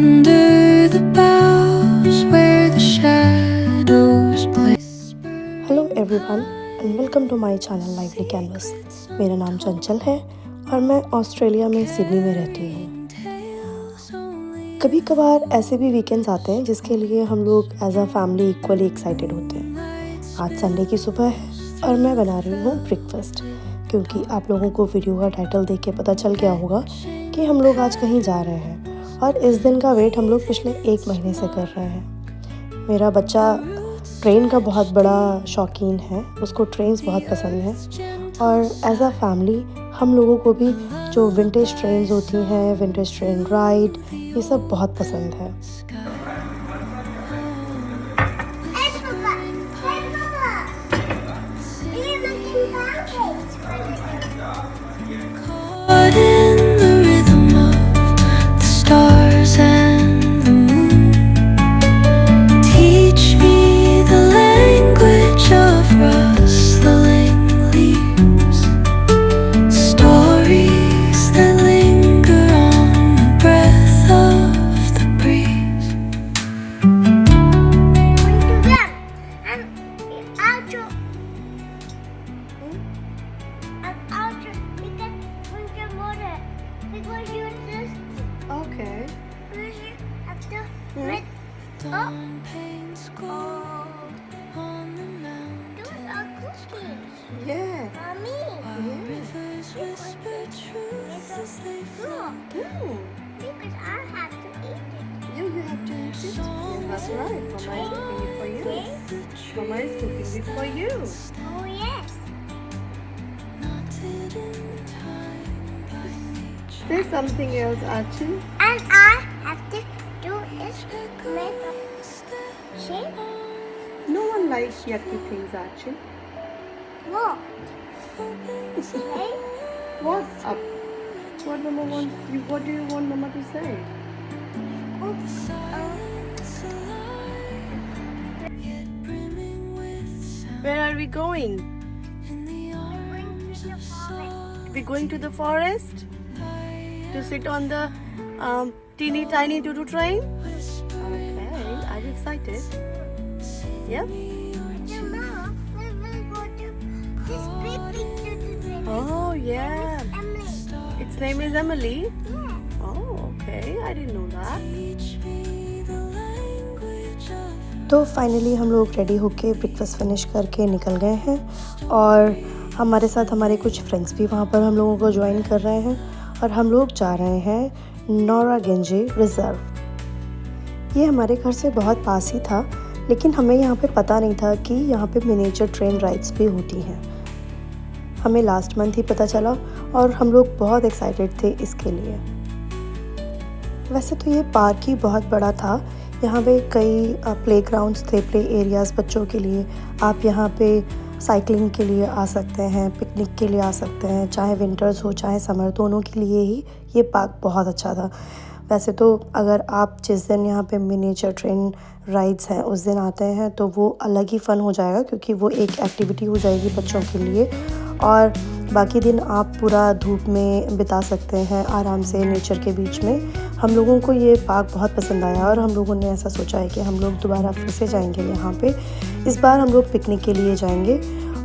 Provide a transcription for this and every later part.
under the boughs where the shadows play. Hello everyone and welcome to my channel lively canvas. मेरा नाम चंचल है और मैं Australia में सिडनी में रहती हूँ। कभी कभार ऐसे भी वीकेंड्स आते हैं जिसके लिए हम लोग as a family equally excited होते हैं। आज संडे की सुबह है और मैं बना रही हूँ ब्रेकफास्ट, क्योंकि आप लोगों को वीडियो का टाइटल देख के पता चल गया होगा कि हम लोग आज कहीं जा रहे हैं और इस दिन का वेट हम लोग पिछले 1 महीने से कर रहे हैं। मेरा बच्चा ट्रेन का बहुत बड़ा शौकीन है, उसको ट्रेन्स बहुत पसंद हैं और एज अ फैमिली हम लोगों को भी जो विंटेज ट्रेन्स होती हैं, विंटेज ट्रेन राइड, ये सब बहुत पसंद है। Caught in the rhythm of the stars and the moon. Teach me the language of rustling leaves. Stories that linger on the breath of the breeze. Okay. Dawn paints gold on the mountains. Yes. While rivers whisper truth as they flow. You have to eat it. Yes, that's right. Mama is cooking it for you. Mama is cooking it for you. Knotted in time by nature. Say something else, Archie. And I have to do is make a shape. No one likes yucky things, Archie. Look. Say, What's up? What Mama wants? What do you want Mama to say? oops. Yet brimming with sound Where are we going? in the arms of sorrow. We're going to the forest to sit on the teeny tiny doo-doo train. Okay, are you excited? Yeah. Tomorrow we will go to this big picture to Oh yeah. Emily. Its name is Emily. Yeah. Oh, okay. I didn't know that. Teach me the language of तो finally हम लोग ready होके breakfast finish करके निकल गए हैं और हमारे साथ हमारे कुछ फ्रेंड्स भी वहाँ पर हम लोगों को ज्वाइन कर रहे हैं और हम लोग जा रहे हैं नोरागिंजी रिजर्व। ये हमारे घर से बहुत पास ही था, लेकिन हमें यहाँ पे पता नहीं था कि यहाँ पे मिनिएचर ट्रेन राइड्स भी होती हैं। हमें लास्ट मंथ ही पता चला और हम लोग बहुत एक्साइटेड थे इसके लिए। वैसे तो ये पार्क ही बहुत बड़ा था, यहाँ पे कई प्लेग्राउंड्स थे, प्ले एरियाज़ बच्चों के लिए। आप यहाँ पे साइकिलिंग के लिए आ सकते हैं, पिकनिक के लिए आ सकते हैं, चाहे विंटर्स हो चाहे समर, दोनों के लिए ही ये पार्क बहुत अच्छा था। वैसे तो अगर आप जिस दिन यहाँ पे मिनिएचर ट्रेन राइड्स हैं उस दिन आते हैं तो वो अलग ही फ़न हो जाएगा, क्योंकि वो एक एक्टिविटी हो जाएगी बच्चों के लिए और बाकी दिन आप पूरा धूप में बिता सकते हैं आराम से नेचर के बीच में। हम लोगों को ये पार्क बहुत पसंद आया और हम लोगों ने ऐसा सोचा है कि हम लोग दोबारा फिर से जाएंगे यहाँ पे। इस बार हम लोग पिकनिक के लिए जाएंगे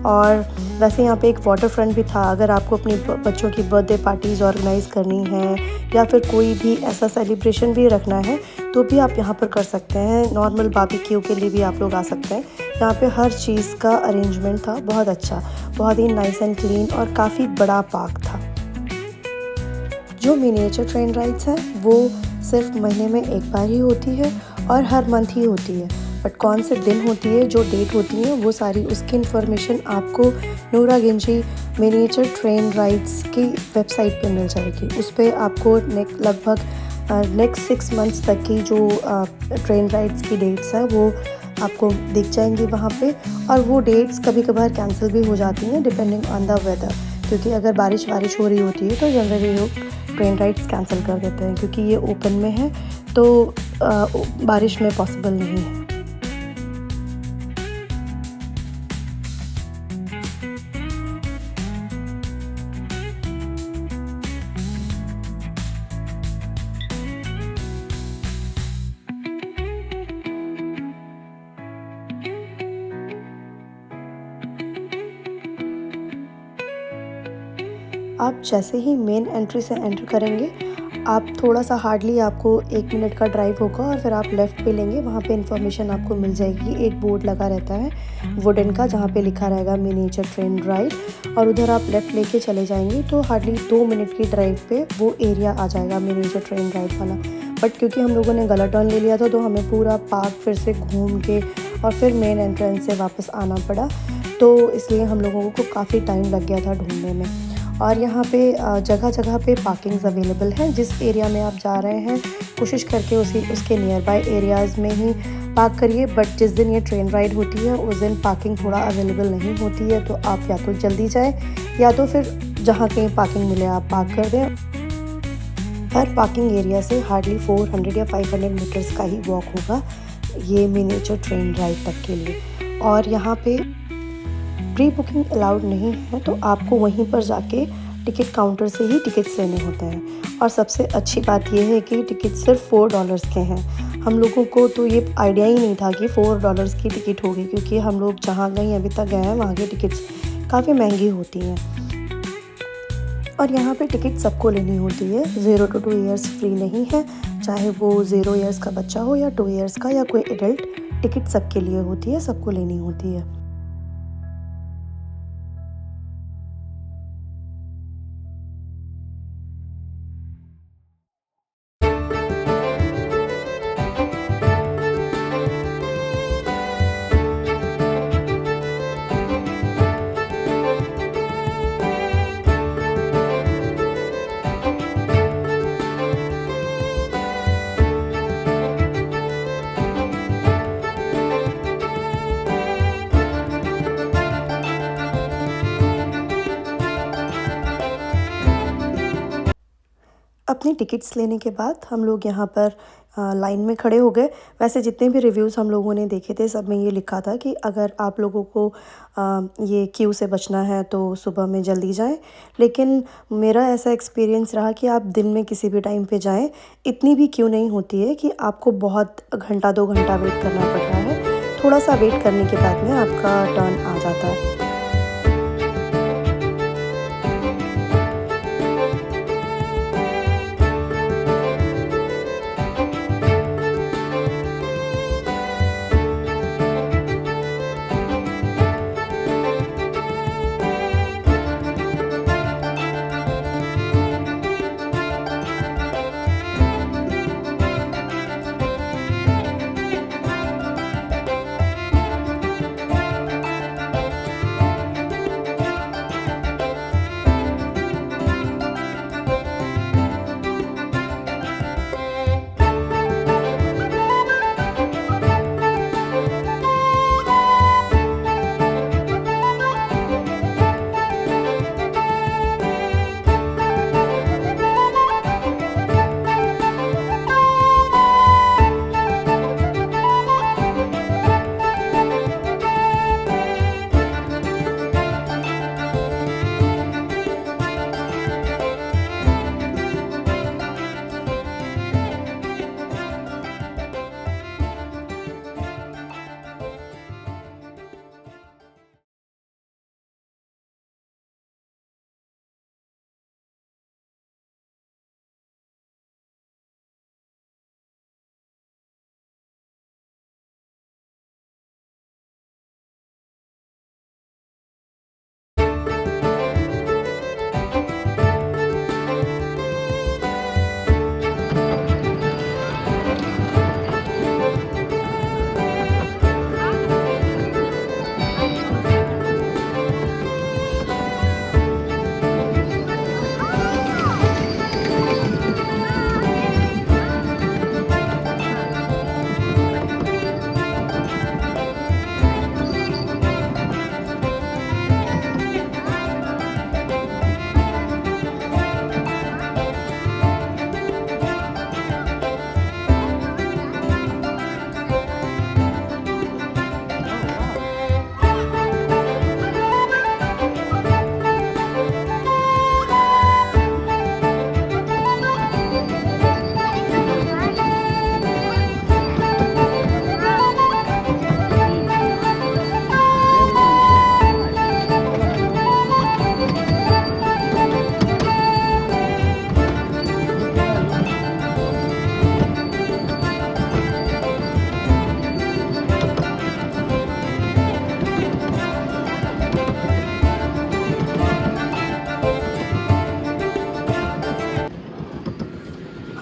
और वैसे यहाँ पे एक वाटर फ्रंट भी था। अगर आपको अपनी बच्चों की बर्थडे पार्टीज़ ऑर्गेनाइज़ करनी है या फिर कोई भी ऐसा सेलिब्रेशन भी रखना है तो भी आप यहाँ पर कर सकते हैं। नॉर्मल बारबेक्यू के लिए भी आप लोग आ सकते हैं। यहाँ पे हर चीज़ का अरेंजमेंट था बहुत अच्छा, बहुत ही नाइस एंड क्लीन और काफ़ी बड़ा पार्क था। जो मिनिएचर ट्रेन राइड्स हैं वो सिर्फ महीने में एक बार ही होती है और हर मंथ ही होती है, बट कौन से दिन होती है, जो डेट होती है, वो सारी उसकी इन्फॉर्मेशन आपको नोरागिंजी मिनिएचर ट्रेन राइड्स की वेबसाइट पे मिल जाएगी। उस पर आपको लगभग नेक्स्ट 6 मंथ्स तक की जो ट्रेन राइड्स की डेट्स हैं वो आपको दिख जाएंगी वहाँ पे। और वो डेट्स कभी कभार कैंसिल भी हो जाती हैं डिपेंडिंग ऑन द वेदर, क्योंकि अगर बारिश हो रही होती है तो जनरली लोग ट्रेन राइड्स कैंसिल कर देते हैं, क्योंकि ये ओपन में है तो बारिश में पॉसिबल नहीं है। आप जैसे ही मेन एंट्री से एंटर करेंगे, आप थोड़ा सा हार्डली आपको 1 मिनट का ड्राइव होगा और फिर आप लेफ़्ट पे लेंगे, वहाँ पे इन्फॉर्मेशन आपको मिल जाएगी। एक बोर्ड लगा रहता है वुडन का, जहाँ पे लिखा रहेगा मिनिएचर ट्रेन राइड, और उधर आप लेफ़्ट लेके चले जाएंगे तो हार्डली 2 मिनट की ड्राइव पे वो एरिया आ जाएगा मिनिएचर ट्रेन राइड वाला। बट क्योंकि हम लोगों ने गलत टर्न ले लिया था तो हमें पूरा पार्क फिर से घूम के और फिर मेन एंट्रेंस से वापस आना पड़ा, तो इसलिए हम लोगों को काफ़ी टाइम लग गया था ढूंढने में। और यहाँ पे जगह जगह पे पार्किंग्स अवेलेबल हैं। जिस एरिया में आप जा रहे हैं कोशिश करके उसके नियर बाय एरियाज़ में ही पार्क करिए। बट जिस दिन ये ट्रेन राइड होती है उस दिन पार्किंग थोड़ा अवेलेबल नहीं होती है, तो आप या तो जल्दी जाएं या तो फिर जहाँ कहीं पार्किंग मिले आप पार्क कर दें। हर पार्किंग एरिया से हार्डली 400 या 500 मीटर्स का ही वॉक होगा ये मिनिएचर ट्रेन राइड तक के लिए। और यहाँ पे प्री बुकिंग अलाउड नहीं है, तो आपको वहीं पर जाके टिकट काउंटर से ही टिकट्स लेने होते हैं। और सबसे अच्छी बात यह है कि टिकट सिर्फ $4 के हैं। हम लोगों को तो ये आइडिया ही नहीं था कि $4 की टिकट होगी, क्योंकि हम लोग जहाँ कहीं अभी तक गए हैं वहाँ की टिकट्स काफ़ी महंगी होती हैं। और यहाँ पे टिकट सबको लेनी होती है, 0 to 2 ईयर्स फ्री नहीं है, चाहे वो 0 ईयर्स का बच्चा हो या 2 ईयर्स का या कोई एडल्ट, टिकट सबके लिए होती है, सबको लेनी होती है। अपनी टिकट्स लेने के बाद हम लोग यहाँ पर लाइन में खड़े हो गए। वैसे जितने भी रिव्यूज़ हम लोगों ने देखे थे सब में ये लिखा था कि अगर आप लोगों को ये क्यू से बचना है तो सुबह में जल्दी जाएं। लेकिन मेरा ऐसा एक्सपीरियंस रहा कि आप दिन में किसी भी टाइम पे जाएं, इतनी भी क्यू नहीं होती है कि आपको बहुत घंटा 2 घंटा वेट करना पड़ रहा है। थोड़ा सा वेट करने के बाद में आपका टर्न आ जाता है।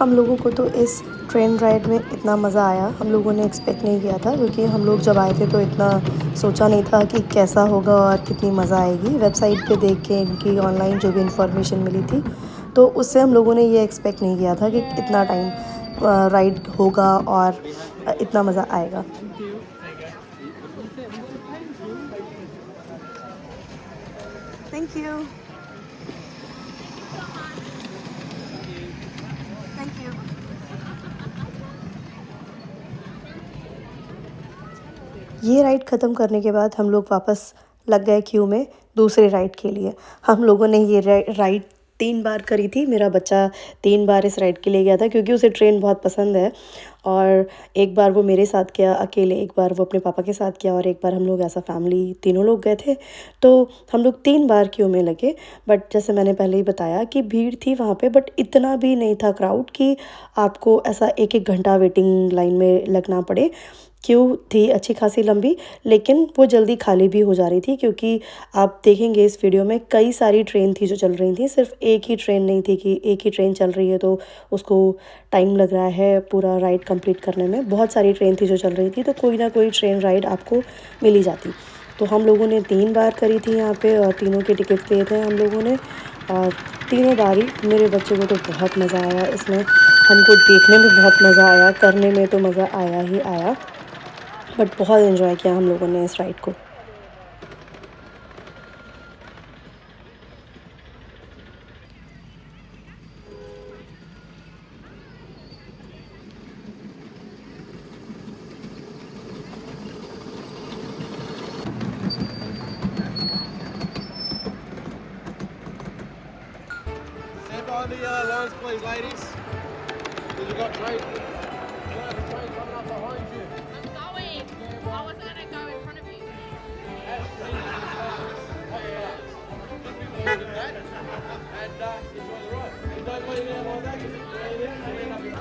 हम लोगों को तो इस ट्रेन राइड में इतना मज़ा आया, हम लोगों ने एक्सपेक्ट नहीं किया था, क्योंकि हम लोग जब आए थे तो इतना सोचा नहीं था कि कैसा होगा और कितनी मज़ा आएगी। वेबसाइट पे देख के इनकी ऑनलाइन जो भी इंफॉर्मेशन मिली थी, तो उससे हम लोगों ने ये एक्सपेक्ट नहीं किया था कि इतना टाइम राइड होगा और इतना मज़ा आएगा। Thank you. Thank you. ये राइड ख़त्म करने के बाद हम लोग वापस लग गए क्यू में दूसरे राइड के लिए। हम लोगों ने ये राइड 3 बार करी थी। मेरा बच्चा 3 बार इस राइड के लिए गया था, क्योंकि उसे ट्रेन बहुत पसंद है। और एक बार वो मेरे साथ गया अकेले, एक बार वो अपने पापा के साथ गया और एक बार हम लोग ऐसा फैमिली तीनों लोग गए थे। तो हम लोग 3 बार क्यू में लगे। बट जैसे मैंने पहले ही बताया कि भीड़ थी वहाँ पे, बट इतना भी नहीं था क्राउड कि आपको ऐसा 1-1 घंटा वेटिंग लाइन में लगना पड़े। क्यू थी अच्छी खासी लंबी, लेकिन वो जल्दी खाली भी हो जा रही थी, क्योंकि आप देखेंगे इस वीडियो में कई सारी ट्रेन थी जो चल रही थी। सिर्फ एक ही ट्रेन नहीं थी कि एक ही ट्रेन चल रही है तो उसको टाइम लग रहा है पूरा राइड कंप्लीट करने में। बहुत सारी ट्रेन थी जो चल रही थी, तो कोई ना कोई ट्रेन राइड आपको मिल ही जाती। तो हम लोगों ने 3 बार करी थी यहाँ पे, और तीनों के टिकट लिए थे हम लोगों ने, और तीनों बारी मेरे बच्चे को तो बहुत मज़ा आया इसमें। हमको देखने में बहुत मज़ा आया, करने में तो मज़ा आया ही आया, बट बहुत एंजॉय किया हम लोगों ने इस राइड को। Stand behind the lines, please, ladies. Because you've got train. You have a train coming up behind you. I'm going. I was gonna go in front of you. Just be forward in that. And enjoy the ride. And don't lean out like that, because if you lean out, you end up in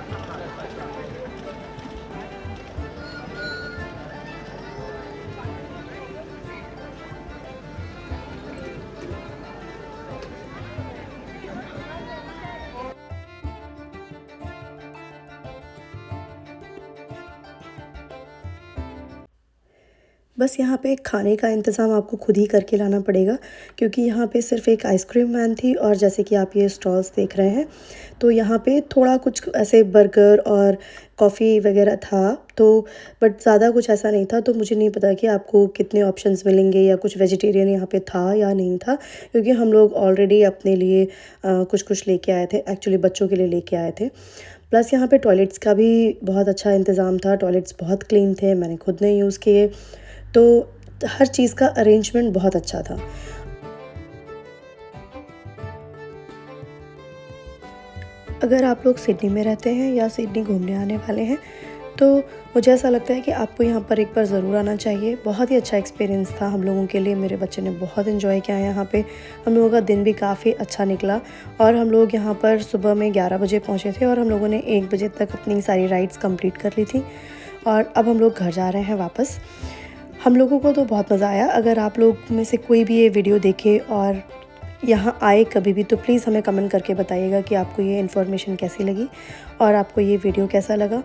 बस यहाँ पे खाने का इंतज़ाम आपको खुद ही करके लाना पड़ेगा, क्योंकि यहाँ पे सिर्फ एक आइसक्रीम वैन थी, और जैसे कि आप ये स्टॉल्स देख रहे हैं, तो यहाँ पे थोड़ा कुछ ऐसे बर्गर और कॉफ़ी वगैरह था, तो बट ज़्यादा कुछ ऐसा नहीं था। तो मुझे नहीं पता कि आपको कितने ऑप्शंस मिलेंगे या कुछ वेजिटेरियन यहाँ पे था या नहीं था, क्योंकि हम लोग ऑलरेडी अपने लिए कुछ लेके आए थे, एक्चुअली बच्चों के लिए लेके आए थे। प्लस यहाँ पे टॉयलेट्स का भी बहुत अच्छा इंतज़ाम था, टॉयलेट्स बहुत क्लीन थे, मैंने खुद ने यूज़ किए। तो हर चीज़ का अरेंजमेंट बहुत अच्छा था। अगर आप लोग सिडनी में रहते हैं या सिडनी घूमने आने वाले हैं, तो मुझे ऐसा लगता है कि आपको यहाँ पर एक बार ज़रूर आना चाहिए। बहुत ही अच्छा एक्सपीरियंस था हम लोगों के लिए, मेरे बच्चे ने बहुत एंजॉय किया यहाँ पे। हम लोगों का दिन भी काफ़ी अच्छा निकला, और हम लोग यहाँ पर सुबह में 11 बजे पहुँचे थे, और हम लोगों ने 1 बजे तक अपनी सारी राइड्स कंप्लीट कर ली थी, और अब हम लोग घर जा रहे हैं वापस। हम लोगों को तो बहुत मज़ा आया। अगर आप लोग में से कोई भी ये वीडियो देखे और यहाँ आए कभी भी, तो प्लीज़ हमें कमेंट करके बताइएगा कि आपको ये इन्फॉर्मेशन कैसी लगी और आपको ये वीडियो कैसा लगा।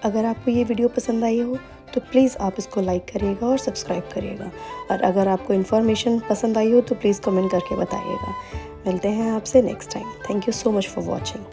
अगर आपको ये वीडियो पसंद आई हो तो प्लीज़ आप इसको लाइक करिएगा और सब्सक्राइब करिएगा, और अगर आपको इन्फॉर्मेशन पसंद आई हो तो प्लीज़ कमेंट करके बताइएगा। मिलते हैं आपसे next time. Thank you so much for watching.